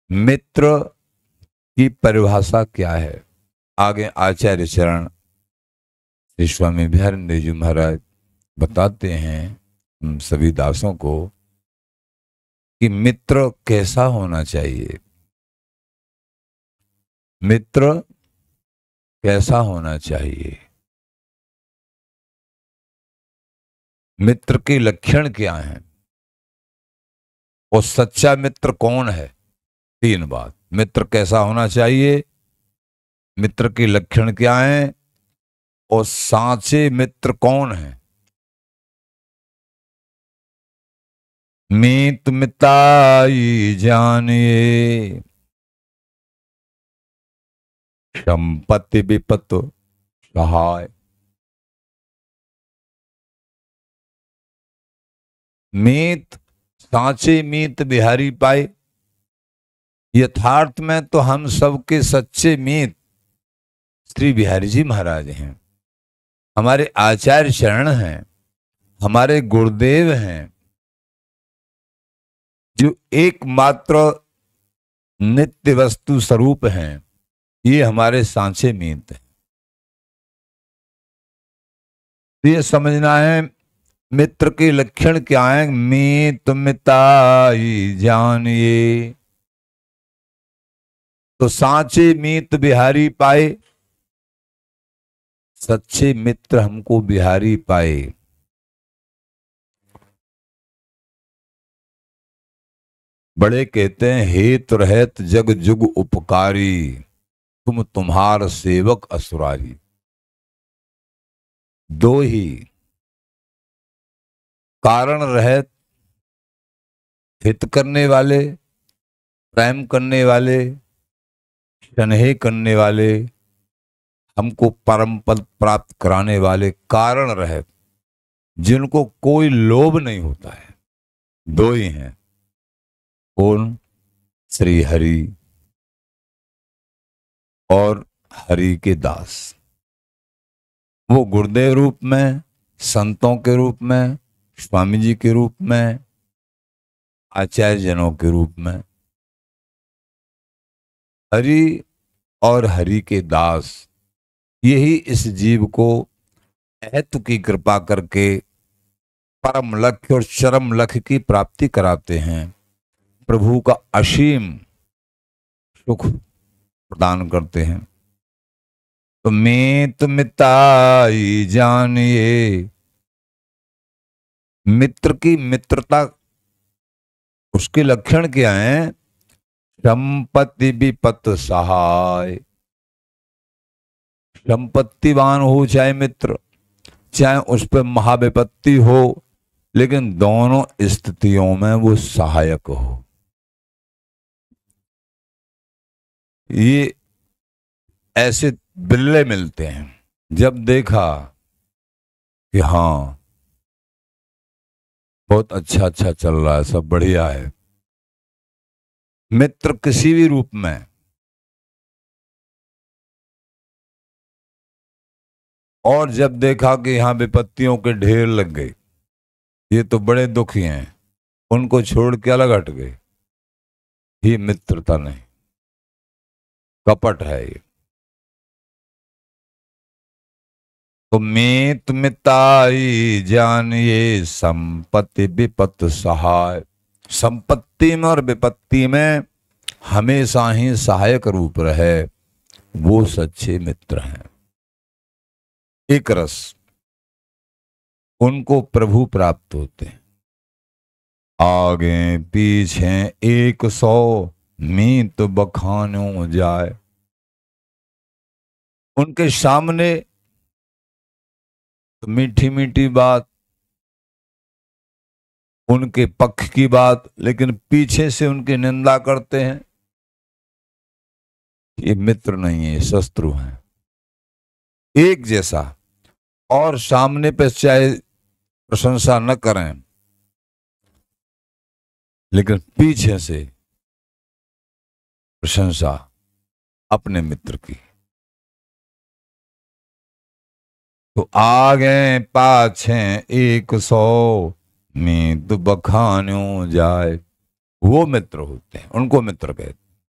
मित्र की परिभाषा क्या है? आगे आचार्य चरण श्री स्वामी बिहारी जी महाराज बताते हैं हम सभी दासों को कि मित्र कैसा होना चाहिए। मित्र कैसा होना चाहिए, मित्र के लक्षण क्या हैं, और सच्चा मित्र कौन है। तीन बात: मित्र कैसा होना चाहिए, मित्र के लक्षण क्या हैं, और साचे मित्र कौन है। मीत मिताई जानिए, संपत्ति विपत सहाय। मीत, साचे मीत बिहारी पाए। यथार्थ में तो हम सबके सच्चे मीत श्री बिहारी जी महाराज हैं, हमारे आचार्य चरण हैं, हमारे गुरुदेव हैं, जो एकमात्र नित्य वस्तु स्वरूप हैं। ये हमारे सांचे मीत हैं। तो ये समझना है मित्र के लक्षण क्या है। मीत मिताई जानिए, तो सांचे मीत बिहारी पाए। सच्चे मित्र हमको बिहारी पाए। बड़े कहते हैं, हेत रहत जग जुग उपकारी, तुम तुम्हार सेवक असुरारी। दो ही कारण रहत, हित करने वाले, प्रेम करने वाले, स्नेह करने वाले, हमको परम पद प्राप्त कराने वाले कारण रहत, जिनको कोई लोभ नहीं होता है। दो ही हैं। कौन? श्री हरि और हरि के दास। वो गुरुदेव रूप में, संतों के रूप में, स्वामी जी के रूप में, आचार्य जनों के रूप में। हरि और हरि के दास, यही इस जीव को अहत की कृपा करके परम लक्ष्य और चरम लक्ष्य की प्राप्ति कराते हैं। प्रभु का असीम सुख प्रदान करते हैं। तो मीत मिताई जानिए, मित्र की मित्रता, उसके लक्षण क्या हैं? संपत्ति विपत सहाय। संपत्तिवान हो चाहे मित्र, चाहे उस पर महाविपत्ति हो, लेकिन दोनों स्थितियों में वो सहायक हो। ये ऐसे बिल्ले मिलते हैं। जब देखा कि हाँ बहुत अच्छा चल रहा है, सब बढ़िया है, मित्र किसी भी रूप में, और जब देखा कि यहाँ विपत्तियों के ढेर लग गए, ये तो बड़े दुखी हैं, उनको छोड़ के अलग हट गए, ये मित्रता नहीं, कपट है ये। तो मीत मिताई जानिए, संपत्ति विपत सहाय। संपत्ति में और विपत्ति में हमेशा ही सहायक रूप रहे, वो सच्चे मित्र हैं। एक रस, उनको प्रभु प्राप्त होते हैं। आगे पीछे 100 मीत बखानो जाए। उनके सामने तो मीठी मीठी बात, उनके पक्ष की बात, लेकिन पीछे से उनकी निंदा करते हैं। ये मित्र नहीं है, ये शत्रु हैं। एक जैसा, और सामने पे चाहे प्रशंसा न करें, लेकिन पीछे से प्रशंसा अपने मित्र की। तो आगे पाछे 100 मीत बखानो जाए। वो मित्र होते हैं, उनको मित्र कहते हैं।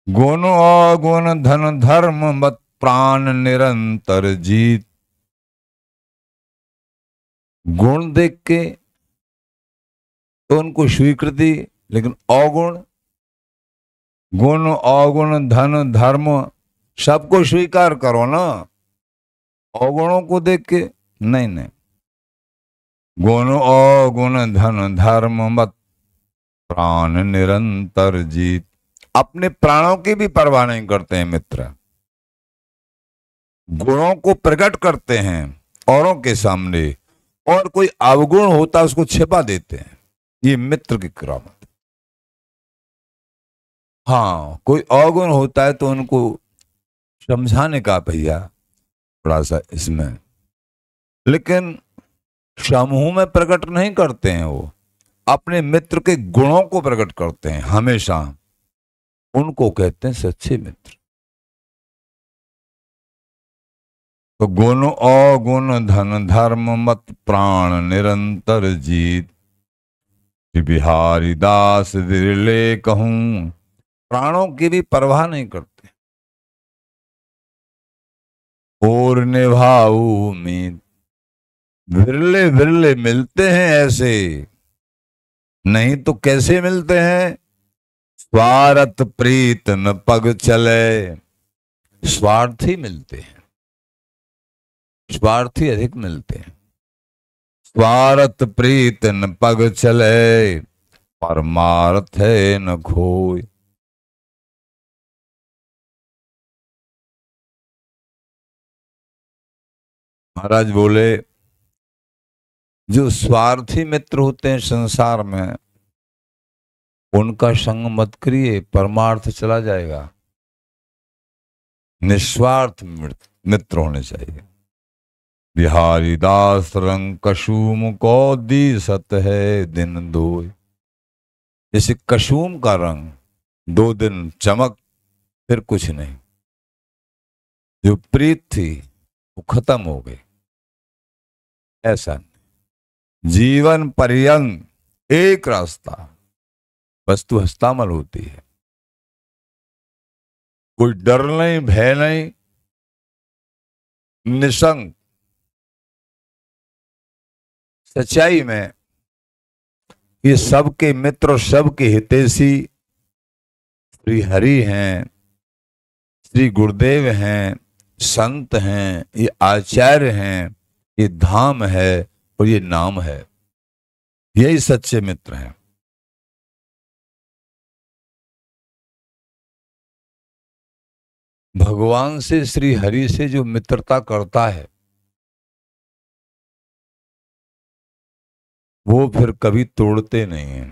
गुण अवगुण धन धर्म मत प्राण निरंतर जीत। गुण देख के तो उनको स्वीकृति, लेकिन अवगुण, गुण अवगुण धन धर्म सबको स्वीकार करो ना, अवगुणों को देख के नहीं नहीं। गुण अवगुण धन धर्म मत प्राण निरंतर जीत। अपने प्राणों की भी परवाह नहीं करते हैं मित्र, गुणों को प्रकट करते हैं औरों के सामने, और कोई अवगुण होता है उसको छिपा देते हैं। ये मित्र की करामत। हाँ, कोई अवगुण होता है तो उनको समझाने का भैया थोड़ा सा इसमें, लेकिन समूह में प्रकट नहीं करते हैं। वो अपने मित्र के गुणों को प्रकट करते हैं हमेशा, उनको कहते हैं सच्चे मित्र। तो गुण अवगुण धन धर्म मत प्राण निरंतर जीत। बिहारी दास विरले कहूं, प्राणों की भी परवाह नहीं करते, और निभाऊ उम्मीद। विरले विरले मिलते हैं ऐसे, नहीं तो कैसे मिलते हैं। स्वार्थ प्रीत न पग चले, स्वार्थी मिलते हैं, स्वार्थी अधिक मिलते हैं। स्वार्थ प्रीत न पग चले, परमार्थ है न खोय। महाराज बोले, जो स्वार्थी मित्र होते हैं संसार में, उनका संग मत करिए, परमार्थ चला जाएगा। निस्वार्थ मित्र होने चाहिए। बिहारी दास रंग कशुम को दी सत है दिन दो। जैसे कशुम का रंग 2 दिन चमक, फिर कुछ नहीं। जो प्रीत थी वो खत्म हो गई। ऐसा नहीं, जीवन पर्यंत एक रास्ता, वस्तु हस्तामल होती है। कोई डर नहीं, भय नहीं, निसंग सच्चाई में ये सबके मित्र, सबके हितैषी श्री हरि हैं, श्री गुरुदेव हैं, संत हैं, ये आचार्य हैं, ये धाम है और ये नाम है। यही सच्चे मित्र हैं। भगवान से, श्री हरि से जो मित्रता करता है वो फिर कभी तोड़ते नहीं हैं।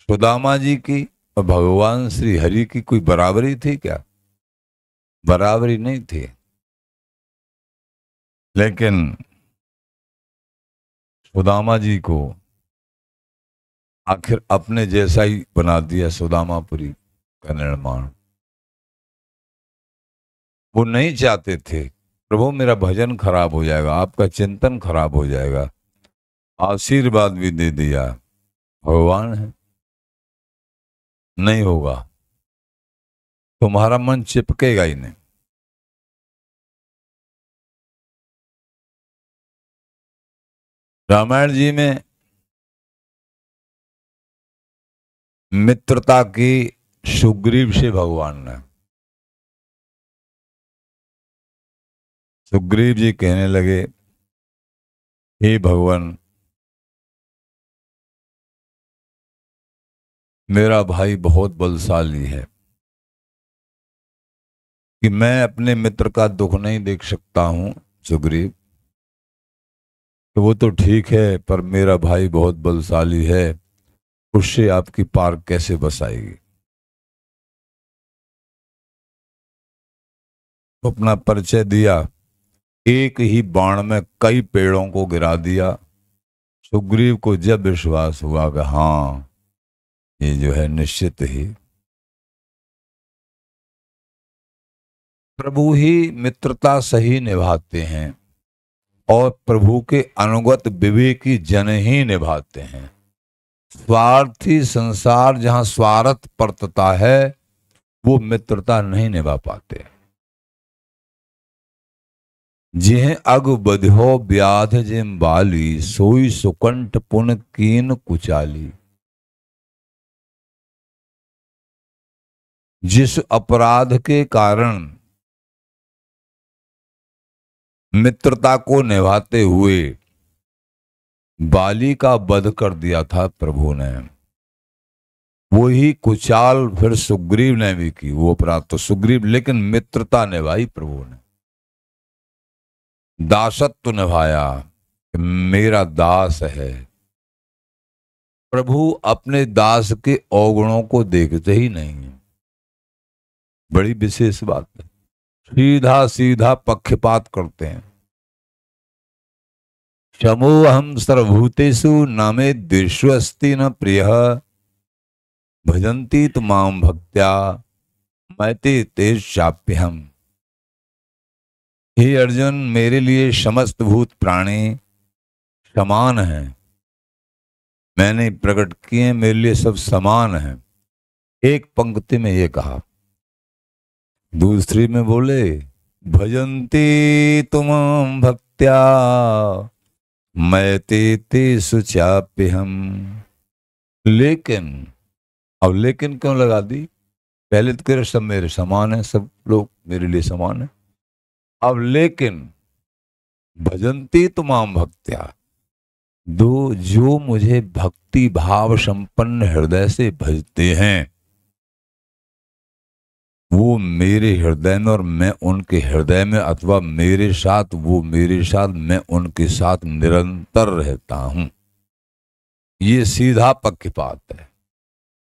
सुदामा जी की और भगवान श्री हरि की कोई बराबरी थी क्या? बराबरी नहीं थी, लेकिन सुदामा जी को आखिर अपने जैसा ही बना दिया। सुदामापुरी का निर्माण वो नहीं चाहते थे, प्रभु मेरा भजन खराब हो जाएगा, आपका चिंतन खराब हो जाएगा। आशीर्वाद भी दे दिया, भगवान है, नहीं होगा, तुम्हारा मन चिपकेगा ही नहीं। रामायण जी में मित्रता की सुग्रीव से भगवान ने, सुग्रीव जी कहने लगे, हे भगवान, मेरा भाई बहुत बलशाली है कि मैं अपने मित्र का दुख नहीं देख सकता हूं। सुग्रीव, तो वो तो ठीक है, पर मेरा भाई बहुत बलशाली है, उससे आपकी पार कैसे बसाएगी। तो अपना परिचय दिया, एक ही बाण में कई पेड़ों को गिरा दिया। सुग्रीव को जब विश्वास हुआ कि हाँ ये जो है निश्चित ही प्रभु ही मित्रता सही निभाते हैं, और प्रभु के अनुगत विवेकी जन ही निभाते हैं। स्वार्थी संसार जहां स्वार्थ परतता है, वो मित्रता नहीं निभा पाते। जिह अग बध्यो व्याध जिम बाली, सोई सुकंठ पुन कीन कुचाली। जिस अपराध के कारण मित्रता को निभाते हुए बाली का वध कर दिया था प्रभु ने, वो ही कुचाल फिर सुग्रीव ने भी की वो अपराध। तो सुग्रीव, लेकिन मित्रता निभाई प्रभु ने, दासत्व निभाया कि मेरा दास है। प्रभु अपने दास के अवगुणों को देखते ही नहीं है, बड़ी विशेष बात है। सीधा सीधा पक्षपात करते हैं। क्षमो हम सर्वभूतेषु न मे द्वेषोऽस्ति न प्रियः, भजन्ति तु मां भक्त्या मैते तेज चाप्यहम्। हे अर्जुन, मेरे लिए समस्त भूत प्राणी समान हैं। मैंने प्रकट किए, मेरे लिए सब समान हैं। एक पंक्ति में ये कहा, दूसरी में बोले भजन्ति तु मां भक्त्या मैते तेषु चाप्यहम्। लेकिन, अब लेकिन क्यों लगा दी? पहले तो कह रहे सब मेरे समान है, सब लोग मेरे लिए समान है। अब लेकिन भजन्ति तु मां भक्त्या, दो जो मुझे भक्ति भाव संपन्न हृदय से भजते हैं वो मेरे हृदय में और मैं उनके हृदय में, अथवा मेरे साथ वो मेरे साथ, मैं उनके साथ निरंतर रहता हूं। ये सीधा पक्षपात है।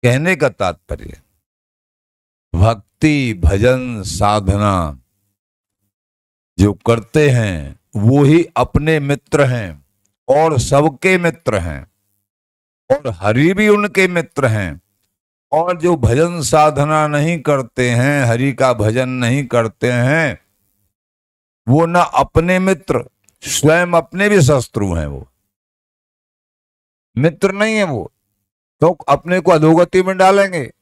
कहने का तात्पर्य, भक्ति भजन साधना जो करते हैं वो ही अपने मित्र हैं और सबके मित्र हैं, और हरि भी उनके मित्र हैं। और जो भजन साधना नहीं करते हैं, हरि का भजन नहीं करते हैं, वो ना अपने मित्र, स्वयं अपने भी शत्रु हैं। वो मित्र नहीं है वो, तो अपने को अधोगति में डालेंगे।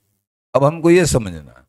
अब हमको ये समझना